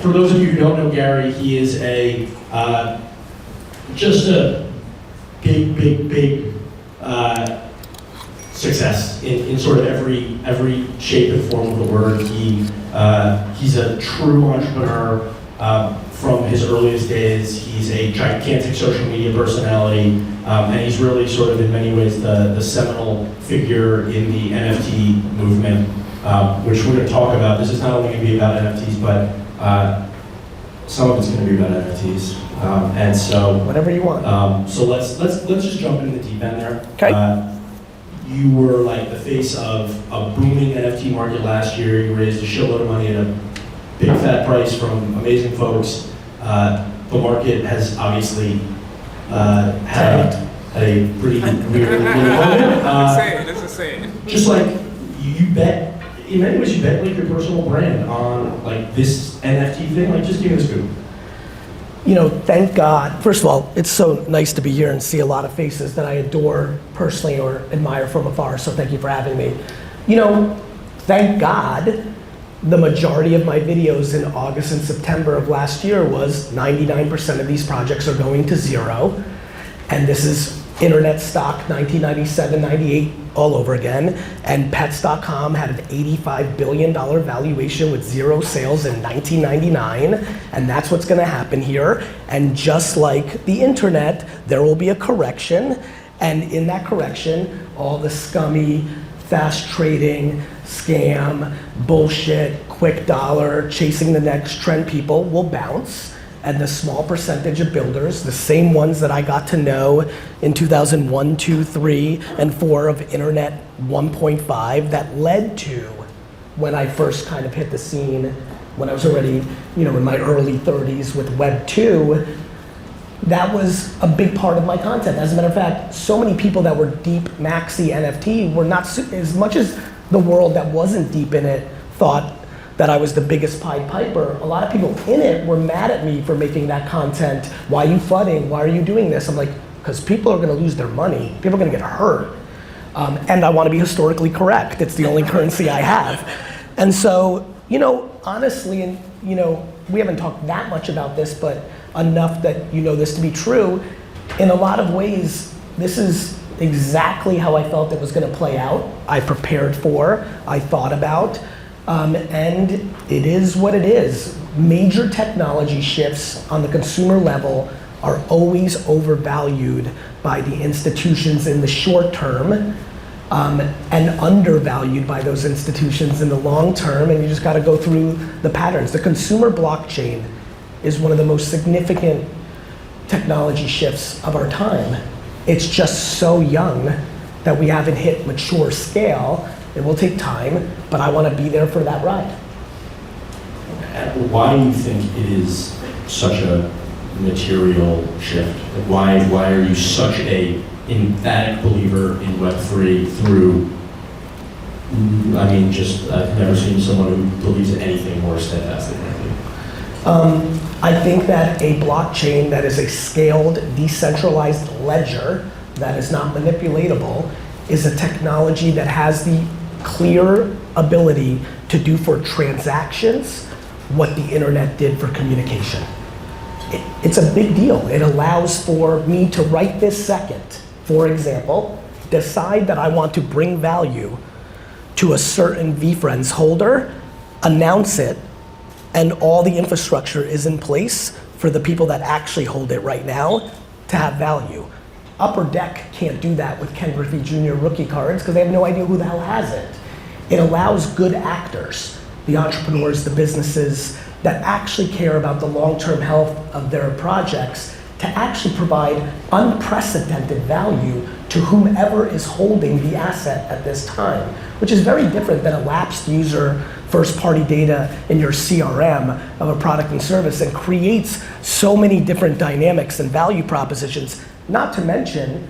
for those of you who don't know Gary, he is just a big success in sort of every shape and form of the word. He's a true entrepreneur from his earliest days. He's a gigantic social media personality, and he's really sort of in many ways the seminal figure in the NFT movement, which we're going to talk about. This is not only going to be about NFTs, but some of it's going to be about NFTs. And so whatever you want. So let's just jump into the deep end there. Okay. You were like the face of a booming NFT market last year. You raised a shitload of money at a big fat price from amazing folks. The market has obviously had a pretty weird moment. It's insane. Just like you bet, in many ways you bet like your personal brand on like this NFT thing. Like just give me the scoop. You know, thank God. First of all, it's so nice to be here and see a lot of faces that I adore personally or admire from afar, so thank you for having me. You know, thank God, the majority of my videos in August and September of last year was 99% of these projects are going to zero, and this is internet stock 1997, 98 all over again, and Pets.com had an $85 billion valuation with zero sales in 1999, and that's what's gonna happen here. And just like the internet, there will be a correction, and in that correction, all the scummy, fast trading, scam, bullshit, quick dollar, chasing the next trend people will bounce. And the small percentage of builders, the same ones that I got to know in 2001, 2, 3, and 4 of Internet 1.5 that led to when I first kind of hit the scene, when I was already, you know, in my early 30s with Web 2, that was a big part of my content. As a matter of fact, so many people that were deep maxi NFT were not, as much as the world that wasn't deep in it thought that I was the biggest Pied Piper, a lot of people in it were mad at me for making that content. Why are you flooding? Why are you doing this? I'm like, because people are gonna lose their money. People are gonna get hurt. And I wanna be historically correct. It's the only currency I have. And so, you know, honestly, and you know, we haven't talked that much about this, but enough that you know this to be true. In a lot of ways, this is exactly how I felt it was gonna play out. I prepared for, I thought about, and it is what it is. Major technology shifts on the consumer level are always overvalued by the institutions in the short term, and undervalued by those institutions in the long term, and you just gotta go through the patterns. The consumer blockchain is one of the most significant technology shifts of our time. It's just so young that we haven't hit mature scale. It will take time, but I want to be there for that ride. Why do you think it is such a material shift? Why are you such a emphatic believer in Web3 through, I mean, just I've never seen someone who believes in anything more steadfastly than you. I think that a blockchain that is a scaled, decentralized ledger that is not manipulatable is a technology that has the clear ability to do for transactions what the internet did for communication. It's a big deal. It allows for me to right this second, for example, decide that I want to bring value to a certain VeeFriends holder, announce it, and all the infrastructure is in place for the people that actually hold it right now to have value. Upper Deck can't do that with Ken Griffey Jr. rookie cards because they have no idea who the hell has it. It allows good actors, the entrepreneurs, the businesses that actually care about the long-term health of their projects to actually provide unprecedented value to whomever is holding the asset at this time, which is very different than a lapsed user first-party data in your CRM of a product and service, and creates so many different dynamics and value propositions. Not to mention,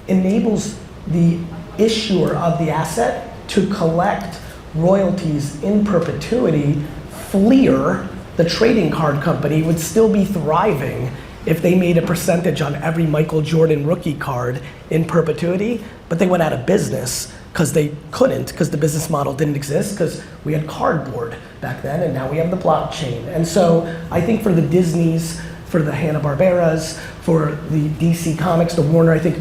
enables the issuer of the asset to collect royalties in perpetuity. Fleer, the trading card company, would still be thriving if they made a percentage on every Michael Jordan rookie card in perpetuity, but they went out of business because they couldn't, because the business model didn't exist, because we had cardboard back then, and now we have the blockchain. And so I think for the Disneys, for the Hanna-Barberas, for the DC Comics, the Warner, I think,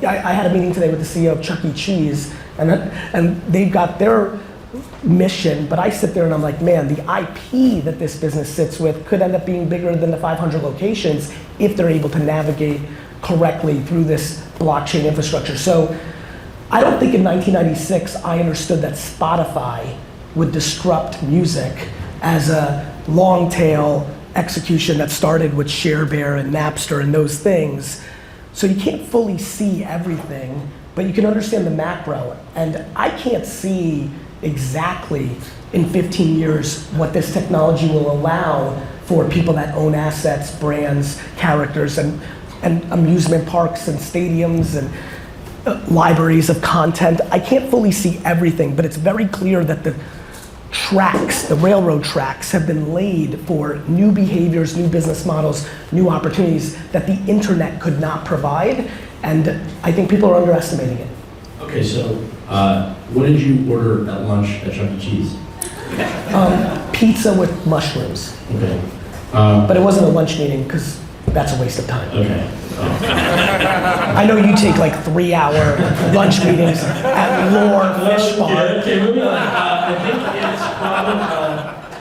I had a meeting today with the CEO of Chuck E. Cheese, and they've got their mission, but I sit there and I'm like, man, the IP that this business sits with could end up being bigger than the 500 locations if they're able to navigate correctly through this blockchain infrastructure. So I don't think in 1996 I understood that Spotify would disrupt music as a long tail execution that started with ShareBear and Napster and those things. So you can't fully see everything, but you can understand the macro. And I can't see exactly in 15 years what this technology will allow for people that own assets, brands, characters, and amusement parks and stadiums and libraries of content. I can't fully see everything, but it's very clear that the tracks, the railroad tracks, have been laid for new behaviors, new business models, new opportunities that the internet could not provide, and I think people are underestimating it. Okay, so what did you order at lunch at Chuck E. Cheese? Pizza with mushrooms. Okay. But it wasn't a lunch meeting because that's a waste of time. Okay. I know you take like 3-hour lunch meetings at Lerer Fish Bar. Okay, moving on. I think it's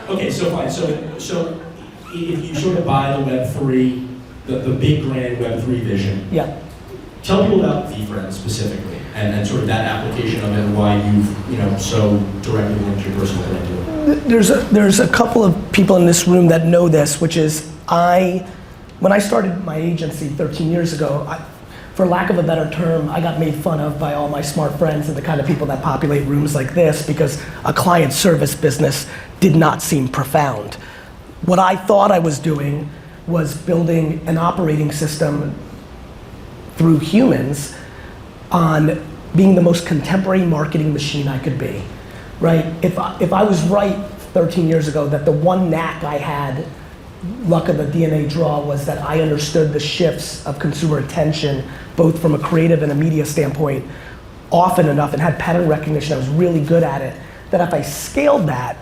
probably, okay, so fine. So if you sort of buy the Web3, the big grand Web3 vision, Yeah. tell people about VeeFriends specifically and sort of that application of it and why you've, so directly linked your personal brand to it. There's a couple of people in this room that know this, which is when I started my agency 13 years ago, for lack of a better term, I got made fun of by all my smart friends and the kind of people that populate rooms like this because a client service business did not seem profound. What I thought I was doing was building an operating system through humans on being the most contemporary marketing machine I could be, right? If I was right 13 years ago that the one knack I had, luck of the DNA draw, was that I understood the shifts of consumer attention, both from a creative and a media standpoint, often enough, and had pattern recognition, I was really good at it, that if I scaled that,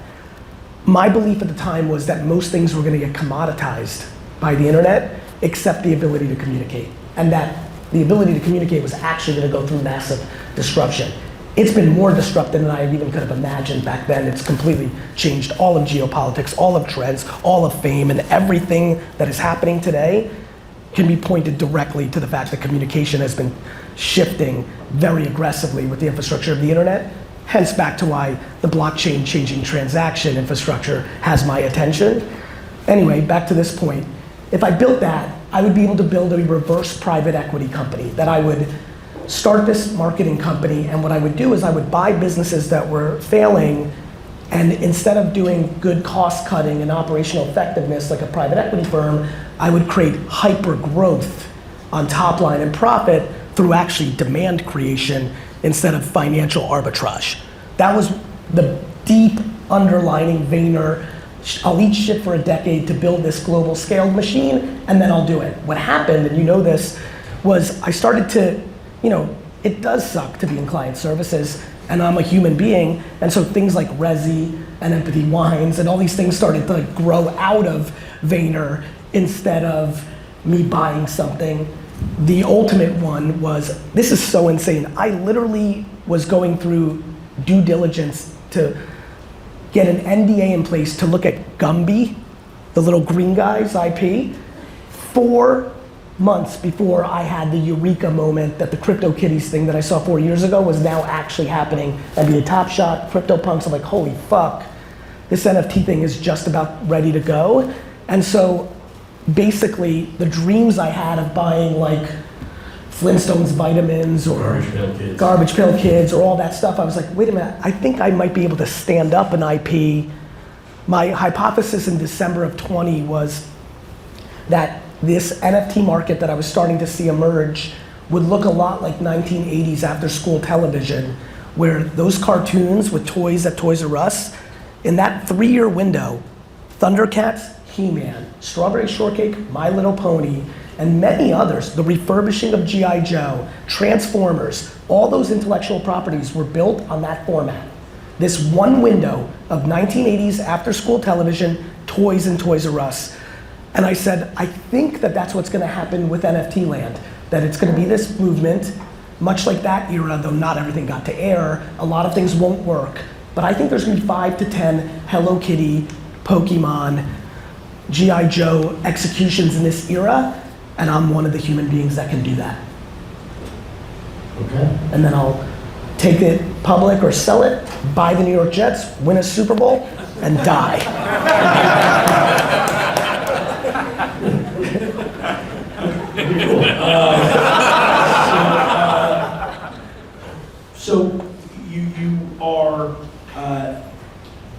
my belief at the time was that most things were gonna get commoditized by the internet, except the ability to communicate. And that the ability to communicate was actually gonna go through massive disruption. It's been more disruptive than I even could have imagined back then. It's completely changed all of geopolitics, all of trends, all of fame, and everything that is happening today can be pointed directly to the fact that communication has been shifting very aggressively with the infrastructure of the internet. Hence back to why the blockchain changing transaction infrastructure has my attention. Anyway, back to this point. If I built that, I would be able to build a reverse private equity company that I would start this marketing company, and what I would do is I would buy businesses that were failing, and instead of doing good cost cutting and operational effectiveness like a private equity firm, I would create hyper growth on top line and profit through actually demand creation instead of financial arbitrage. That was the deep underlining Vayner, I'll eat shit for a decade to build this global scaled machine, and then I'll do it. What happened, and you know this, was I started to, it does suck to be in client services, and I'm a human being, and so things like Resy and Empathy Wines and all these things started to grow out of Vayner instead of me buying something. The ultimate one was, this is so insane, I literally was going through due diligence to get an NDA in place to look at Gumby, the little green guy's IP, 4 months before I had the eureka moment that the CryptoKitties thing that I saw 4 years ago was now actually happening. I'd be a Top Shot, CryptoPunks, I'm like, holy fuck, this NFT thing is just about ready to go. And so basically the dreams I had of buying like Flintstones vitamins or Garbage Pail Kids or all that stuff, I was like, wait a minute, I think I might be able to stand up an IP. My hypothesis in December of 20 was that this NFT market that I was starting to see emerge would look a lot like 1980s after school television, where those cartoons with toys at Toys R Us, in that 3-year window, Thundercats, He-Man, Strawberry Shortcake, My Little Pony, and many others, the refurbishing of G.I. Joe, Transformers, all those intellectual properties were built on that format. This one window of 1980s after-school television, toys and Toys R Us. And I said, I think that that's what's going to happen with NFT land. That it's going to be this movement, much like that era, though not everything got to air. A lot of things won't work. But I think there's going to be 5 to 10 Hello Kitty, Pokemon, G.I. Joe executions in this era. And I'm one of the human beings that can do that. Okay. And then I'll take it public or sell it, buy the New York Jets, win a Super Bowl, and die. So you are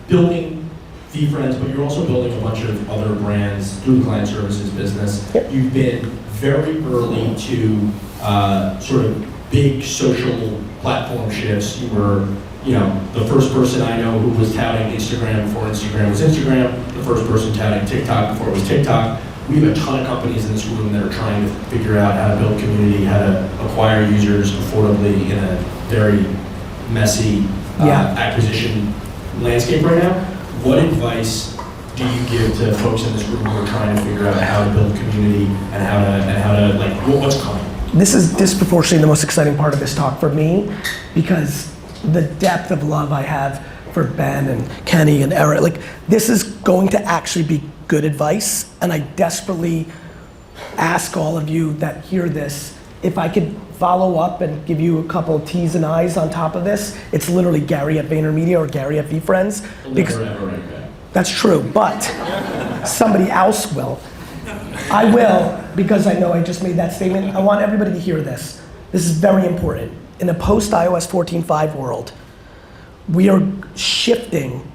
building VeeFriends, but you're also building a bunch of other brands through the client services business. Yep. You've been very early to sort of big social platform shifts. You were, the first person I know who was touting Instagram before Instagram was Instagram, the first person touting TikTok before it was TikTok. We have a ton of companies in this room that are trying to figure out how to build community, how to acquire users affordably in a very messy acquisition landscape right now. What advice do you give to folks in this room who are trying to figure out how to build community and how to like what's coming? This is disproportionately the most exciting part of this talk for me, because the depth of love I have for Ben and Kenny and Eric, like this is going to actually be good advice, and I desperately ask all of you that hear this, if I could follow up and give you a couple of T's and I's on top of this. It's literally Gary at VaynerMedia or Gary at VeeFriends. That's true, but somebody else will. I will, because I know I just made that statement. I want everybody to hear this. This is very important. In a post-iOS 14.5 world, we are shifting,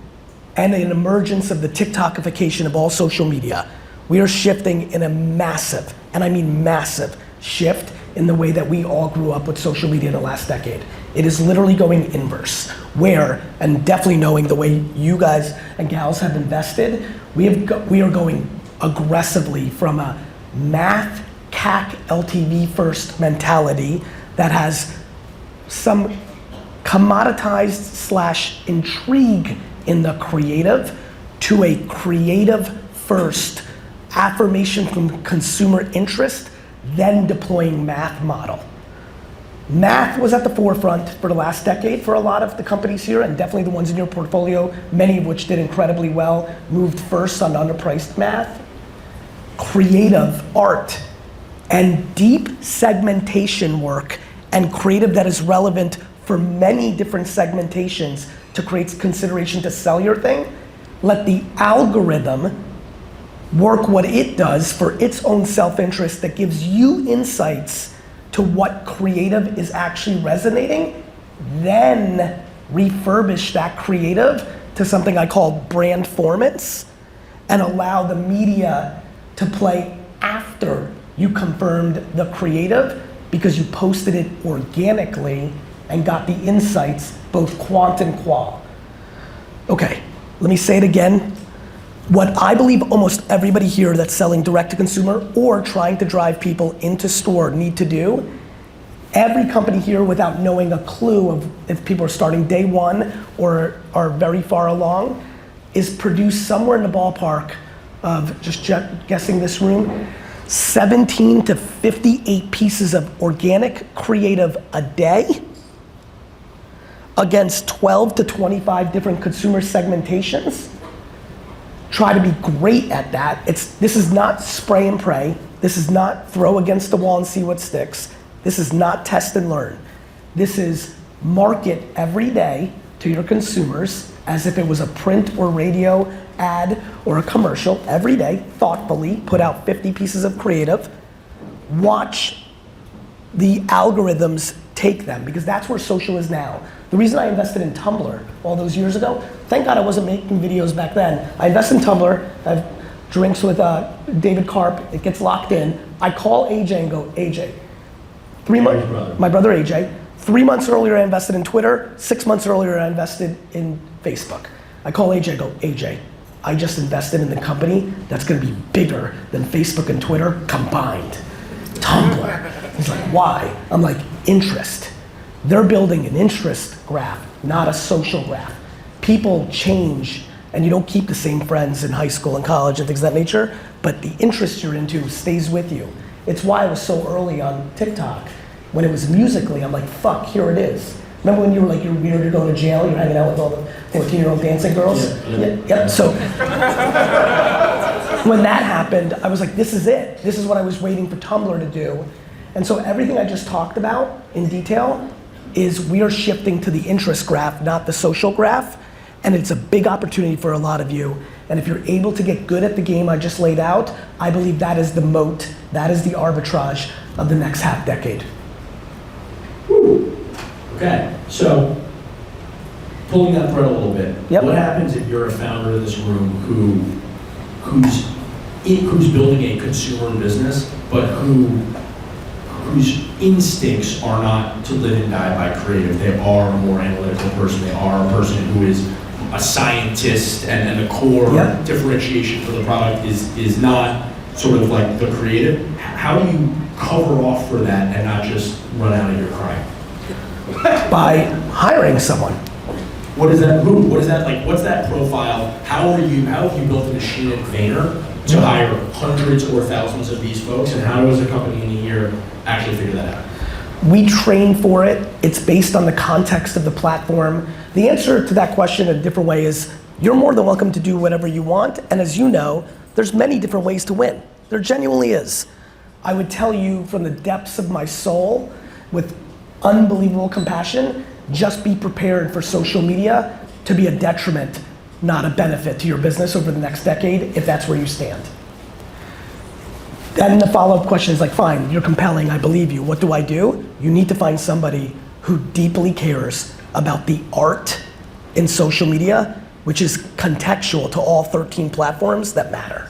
and an emergence of the TikTokification of all social media. We are shifting in a massive, and I mean massive, shift in the way that we all grew up with social media in the last decade. It is literally going inverse, where, and definitely knowing the way you guys and gals have invested, we are going aggressively from a math, CAC, LTV first mentality that has some commoditized / intrigue in the creative to a creative first affirmation from consumer interest, then deploying math model. Math was at the forefront for the last decade for a lot of the companies here, and definitely the ones in your portfolio, many of which did incredibly well, moved first on underpriced math. Creative art and deep segmentation work and creative that is relevant for many different segmentations to create consideration to sell your thing. Let the algorithm work what it does for its own self-interest that gives you insights to what creative is actually resonating, then refurbish that creative to something I call brand formants and allow the media to play after you confirmed the creative because you posted it organically and got the insights, both quant and qual. Okay, let me say it again. What I believe almost everybody here that's selling direct to consumer or trying to drive people into store need to do, every company here without knowing a clue of if people are starting day one or are very far along, is produce somewhere in the ballpark of, just guessing this room, 17 to 58 pieces of organic creative a day against 12 to 25 different consumer segmentations. Try to be great at that. This is not spray and pray. This is not throw against the wall and see what sticks. This is not test and learn. This is market every day to your consumers as if it was a print or radio ad or a commercial every day, thoughtfully, put out 50 pieces of creative, watch the algorithms take them, because that's where social is now. The reason I invested in Tumblr all those years ago, thank God I wasn't making videos back then. I invested in Tumblr, I have drinks with David Karp, it gets locked in. I call AJ and go, AJ, my brother AJ, 3 months earlier I invested in Twitter, 6 months earlier I invested in Facebook. I call AJ and go, AJ, I just invested in the company that's gonna be bigger than Facebook and Twitter combined. Tumblr. He's like, why? I'm like, interest. They're building an interest graph, not a social graph. people change and you don't keep the same friends in high school and college and things of that nature, but the interest you're into stays with you. It's why I was so early on TikTok. When it was Musical.ly, I'm like, fuck, here it is. Remember when you were like, you're weird, you're going to jail, you're hanging out with all the 14-year-old dancing girls? Yep. So when that happened, I was like, this is it. This is what I was waiting for Tumblr to do. And so everything I just talked about in detail is we are shifting to the interest graph, not the social graph. And it's a big opportunity for a lot of you. And if you're able to get good at the game I just laid out, I believe that is the moat, that is the arbitrage of the next half decade. Okay, so pulling that thread a little bit, Yep. What happens if you're a founder of this room who's building a consumer business, but whose instincts are not to live and die by creative? They are a more analytical person. They are a person who is a scientist, and the core Yep. differentiation for the product is not sort of like the creative. How do you cover off for that and not just run out of here crying? By hiring someone. What is that? What is that like? What's that profile? How have you built a machine at Vayner to hire hundreds or thousands of these folks? And how does a company in a year actually figure that out? We train for it. It's based on the context of the platform. The answer to that question in a different way is you're more than welcome to do whatever you want. And as you know, there's many different ways to win. There genuinely is. I would tell you from the depths of my soul with unbelievable compassion, just be prepared for social media to be a detriment, not a benefit to your business over the next decade, if that's where you stand. Then the follow-up question is like, fine, you're compelling, I believe you. What do? You need to find somebody who deeply cares about the art in social media, which is contextual to all 13 platforms that matter.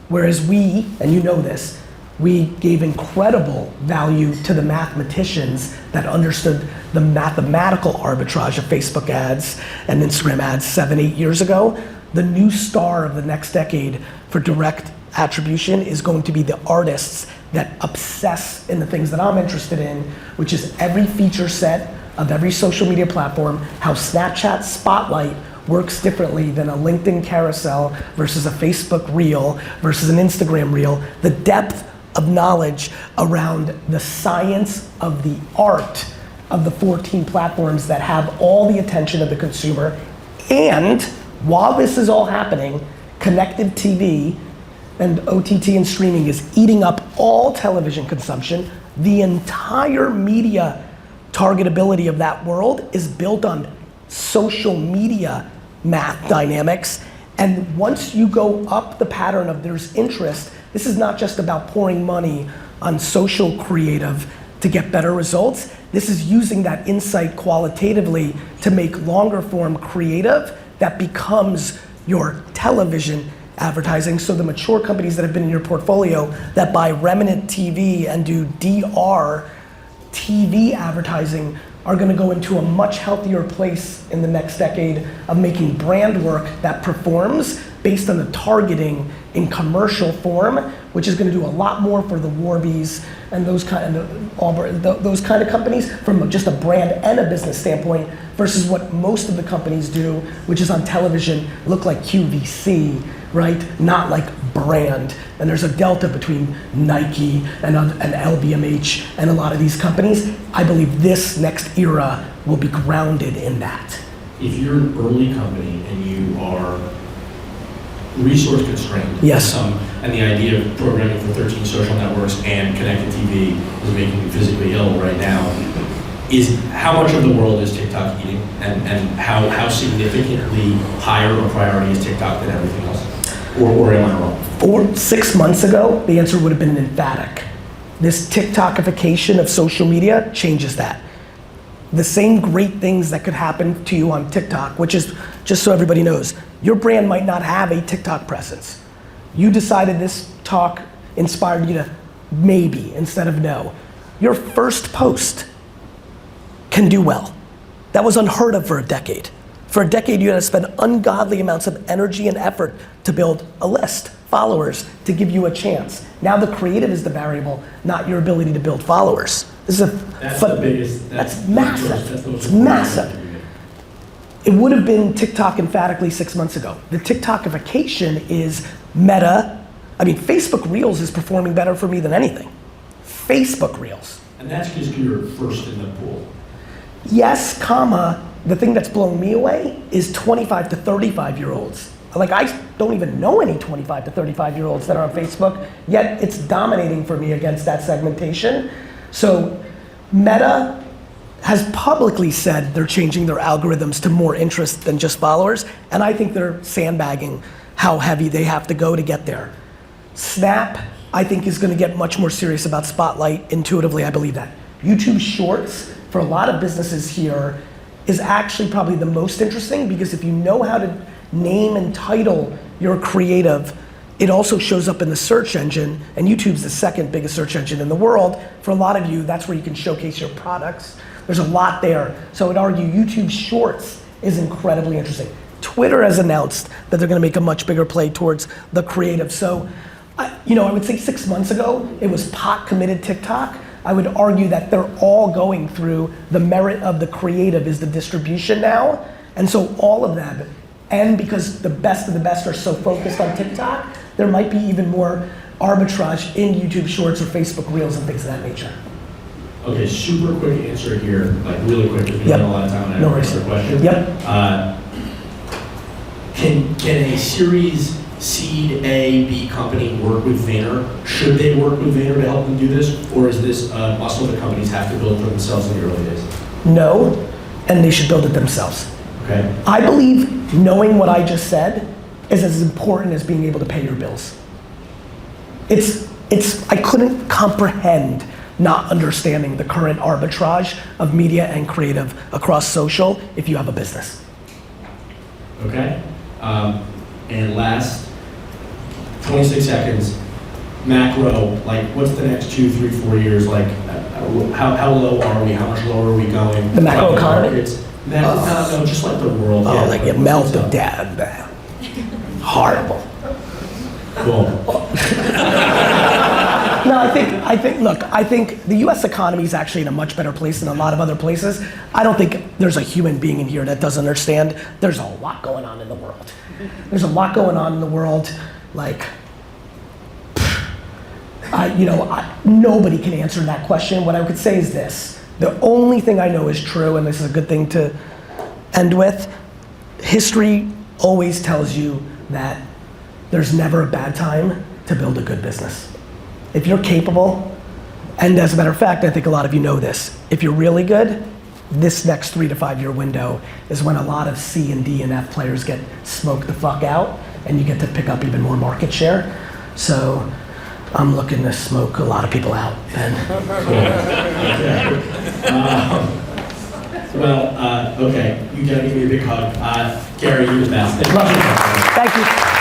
Whereas we, and you know this, we gave incredible value to the mathematicians that understood the mathematical arbitrage of Facebook ads and Instagram ads 7, 8 years ago. The new star of the next decade for direct attribution is going to be the artists that obsess in the things that I'm interested in, which is every feature set of every social media platform, how Snapchat Spotlight works differently than a LinkedIn carousel versus a Facebook reel versus an Instagram reel, the depth of knowledge around the science of the art of the 14 platforms that have all the attention of the consumer. And while this is all happening, connected TV and OTT and streaming is eating up all television consumption. The entire media targetability of that world is built on social media math dynamics. And once you go up the pattern of there's interest, this is not just about pouring money on social creative to get better results. This is using that insight qualitatively to make longer form creative that becomes your television advertising. So the mature companies that have been in your portfolio that buy remnant TV and do DR TV advertising are gonna go into a much healthier place in the next decade of making brand work that performs based on the targeting in commercial form, which is gonna do a lot more for the Warbies and those kind of companies from just a brand and a business standpoint versus what most of the companies do, which is on television, look like QVC, right? Not like brand. And there's a delta between Nike and LVMH and a lot of these companies. I believe this next era will be grounded in that. If you're an early company and you are resource constrained, yes, and the idea of programming for 13 social networks and connected TV is making you physically ill right now, is how much of the world is TikTok eating, and how significantly higher a priority is TikTok than everything else? Or am I wrong? 6 months ago, the answer would have been emphatic. This TikTokification of social media changes that. The same great things that could happen to you on TikTok, which is, just so everybody knows, your brand might not have a TikTok presence. You decided this talk inspired you to maybe instead of no. Your first post can do well. That was unheard of for a decade. For a decade, you had to spend ungodly amounts of energy and effort to build a list, followers, to give you a chance. Now the creative is the variable, not your ability to build followers. This is the biggest. That's massive. It's massive. it would have been TikTok emphatically 6 months ago. The TikTokification is Meta. I mean, Facebook Reels is performing better for me than anything. Facebook Reels. And that's because you're first in the pool. Yes, comma, the thing that's blowing me away is 25 to 35 year olds. Like, I don't even know any 25 to 35 year olds that are on Facebook, yet it's dominating for me against that segmentation. So Meta has publicly said they're changing their algorithms to more interest than just followers, and I think they're sandbagging how heavy they have to go to get there. Snap, I think, is gonna get much more serious about Spotlight. Intuitively, I believe that. YouTube Shorts, for a lot of businesses here, is actually probably the most interesting, because if you know how to name and title your creative, it also shows up in the search engine, and YouTube's the second biggest search engine in the world. For a lot of you, that's where you can showcase your products. There's a lot there. So I would argue YouTube Shorts is incredibly interesting. Twitter has announced that they're gonna make a much bigger play towards the creative. So, I would say 6 months ago, it was pot committed TikTok. I would argue that they're all going through the merit of the creative is the distribution now. And so all of them, and because the best of the best are so focused on TikTok, there might be even more arbitrage in YouTube Shorts or Facebook Reels and things of that nature. Okay, super quick answer here, like really quick, because we Yep. have a lot of time. And I No have worries. another question. Yep. Can a Series Seed A, B company work with Vayner? Should they work with Vayner to help them do this? Or is this a muscle that companies have to build for themselves in the early days? No, and they should build it themselves. Okay. I believe knowing what I just said is as important as being able to pay your bills. I couldn't comprehend not understanding the current arbitrage of media and creative across social if you have a business. Okay. And last, 26 seconds, macro, like what's the next 2, 3, 4 years? Like how low are we? How much lower are we going? The macro Like economy? markets? No, just like the world. Oh, yeah, like you melt the dad down. Horrible. Cool. No, I think the US economy is actually in a much better place than a lot of other places. I don't think there's a human being in here that doesn't understand there's a lot going on in the world. There's a lot going on in the world, like, nobody can answer that question. What I could say is this: the only thing I know is true, and this is a good thing to end with, history always tells you that there's never a bad time to build a good business. If you're capable, and as a matter of fact, I think a lot of you know this, if you're really good, this next 3 to 5 year window is when a lot of C and D and F players get smoked the fuck out, and you get to pick up even more market share. So I'm looking to smoke a lot of people out. Okay, you gotta give me a big hug. Gary, you're the best. Thank you.